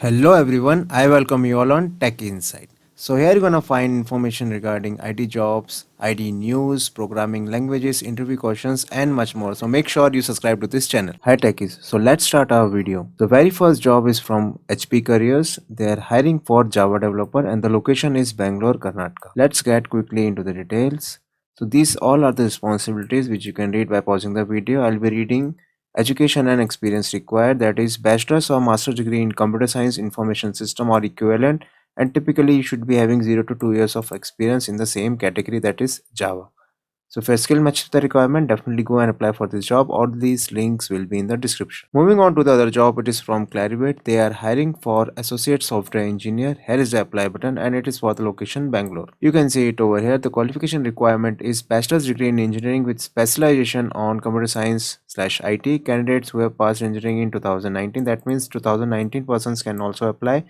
Hello everyone, I welcome you all on Tech Insight. So here you're gonna find information regarding IT jobs, IT news, programming languages, interview questions and much more. So make sure you subscribe to this channel. Hi Techies. So let's start our video. The very first job is from HP Careers. They are hiring for Java developer and the location is Bangalore, Karnataka. Let's get quickly into the details. So these all are the responsibilities which you can read by pausing the video. I'll be reading education and experience required, that is bachelor's or master's degree in computer science, information system or equivalent, and typically you should be having 0 to 2 years of experience in the same category, that is Java. So if your skill matches the requirement, definitely go and apply for this job. All these links will be in the description. Moving on to the other job, it is from Clarivate. They are hiring for associate software engineer. Here is the apply button and it is for the location Bangalore. You can see it over here. The qualification requirement is bachelor's degree in engineering with specialization on computer science slash IT. Candidates who have passed engineering in 2019, that means 2019 persons can also apply.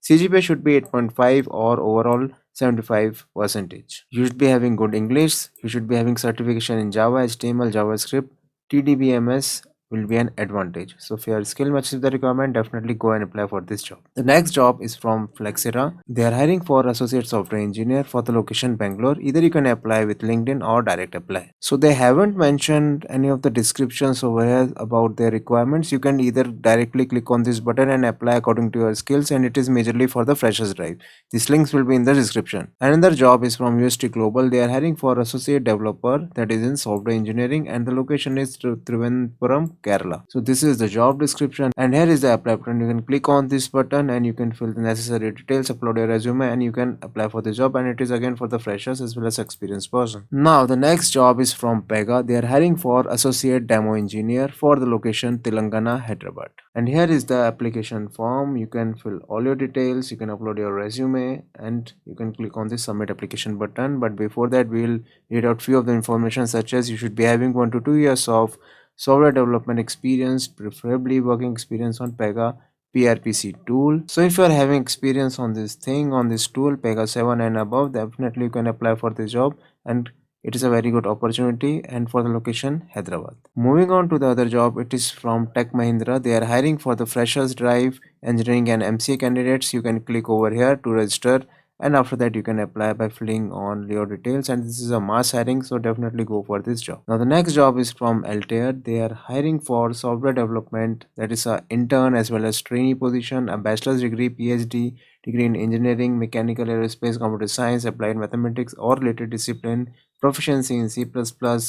CGPA should be 8.5 or overall 75 percentage. You should be having good English. You should be having certification in Java, HTML, JavaScript, TDBMS will be an advantage. So if your skill matches the requirement, definitely go and apply for this job. The next job is from Flexera. They are hiring for associate software engineer for the location Bangalore. Either you can apply with LinkedIn or direct apply. So they haven't mentioned any of the descriptions over here about their requirements. You can either directly click on this button and apply according to your skills, and it is majorly for the freshers drive. These links will be in the description. Another job is from UST Global. They are hiring for associate developer, that is in software engineering, and the location is Trivandrum, Kerala. So this is the job description, and here is the apply button. You can click on this button and you can fill the necessary details, upload your resume, and you can apply for the job. And it is again for the freshers as well as experienced person. Now the next job is from Pega. They are hiring for associate demo engineer for the location Telangana, Hyderabad. And here is the application form. You can fill all your details, you can upload your resume, and you can click on this submit application button. But before that, we'll read out few of the information, such as you should be having 1 to 2 years of software development experience, preferably working experience on Pega PRPC tool. So if you are having experience on this thing, on this tool Pega 7 and above, definitely you can apply for the job, and it is a very good opportunity, and for the location Hyderabad. Moving on to the other job, it is from Tech Mahindra. They are hiring for the freshers drive engineering and MCA candidates. You can click over here to register, and after that you can apply by filling on your details, and this is a mass hiring, so definitely go for this job. Now the next job is from Altair. They are hiring for software development, that is a intern as well as trainee position, a bachelor's degree, PhD degree in engineering, mechanical, aerospace, computer science, applied mathematics or related discipline, proficiency in C++,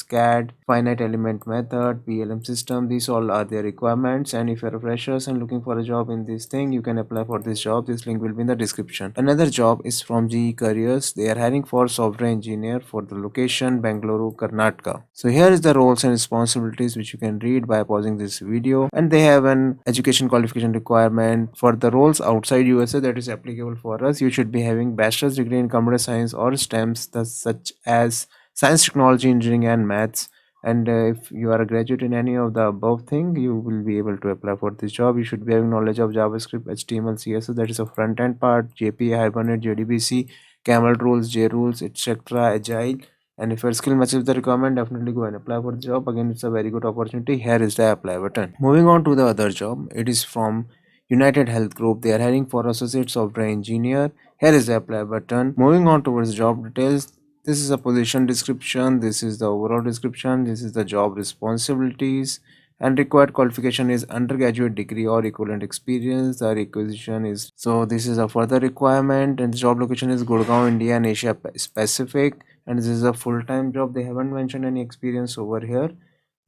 CAD, finite element method, PLM system. These all are their requirements, and if you're a freshers and looking for a job in this thing, you can apply for this job. This link will be in the description. Another job is from GE Careers. They are hiring for software engineer for the location Bangalore, Karnataka. So here is the roles and responsibilities which you can read by pausing this video, and they have an education qualification requirement for the roles outside USA that is applicable for us. You should be having bachelor's degree in computer science or STEMs, such as science, technology, engineering and maths. And if you are a graduate in any of the above thing, you will be able to apply for this job. You should be having knowledge of JavaScript, HTML, CSS, that is a front end part, JPA, Hibernate, JDBC, Camel rules, J rules, etc., Agile. And if your skill matches the requirement, definitely go and apply for the job. Again, it's a very good opportunity. Here is the apply button. Moving on to the other job, it is from United Health Group. They are hiring for associate software engineer. Here is the apply button. Moving on towards job details, this is a position description, this is the overall description, this is the job responsibilities, and required qualification is undergraduate degree or equivalent experience. The requisition is, so this is a further requirement, and the job location is Gurgaon, India and Asia Pacific, and this is a full-time job. They haven't mentioned any experience over here,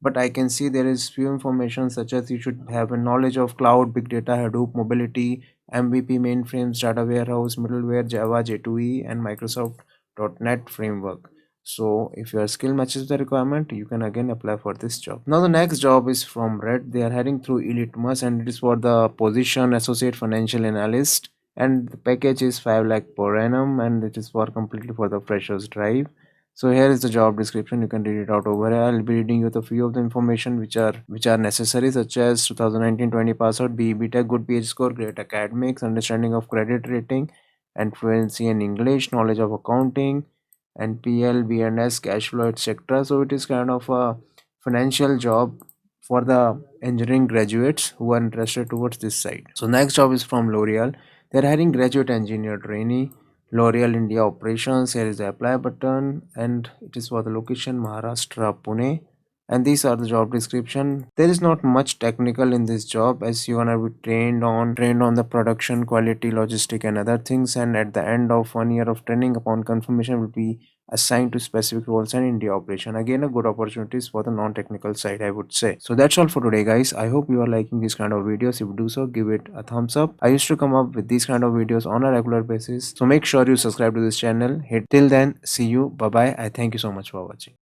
but I can see there is few information, such as you should have a knowledge of cloud, big data, Hadoop, mobility, MVP, mainframes, data warehouse, middleware, Java, J2E and Microsoft .NET framework. So if your skill matches the requirement, you can again apply for this job. Now the next job is from Red. They are heading through Elitmus, and it is for the position associate financial analyst, and the package is 5 lakh per annum, and it is for completely for the freshers drive. So here is the job description. You can read it out over here. I'll be reading you the few of the information which are necessary, such as 2019-20 pass out, BE Tech, good PH score, great academics, understanding of credit rating, and fluency in English, knowledge of accounting, NPL, BNS, cash flow, etc. So it is kind of a financial job for the engineering graduates who are interested towards this side. So next job is from L'Oreal. They're hiring graduate engineer trainee. L'Oreal India operations. Here is the apply button, and it is for the location Maharashtra, Pune. And these are the job description. There is not much technical in this job, as you gonna be trained on the production, quality, logistic, and other things. And at the end of 1 year of training, upon confirmation, will be assigned to specific roles and India operation. Again, a good opportunities for the non-technical side, I would say. So that's all for today, guys. I hope you are liking these kind of videos. If you do so, give it a thumbs up. I used to come up with these kind of videos on a regular basis. So make sure you subscribe to this channel. Hit till then, see you. Bye bye. I thank you so much for watching.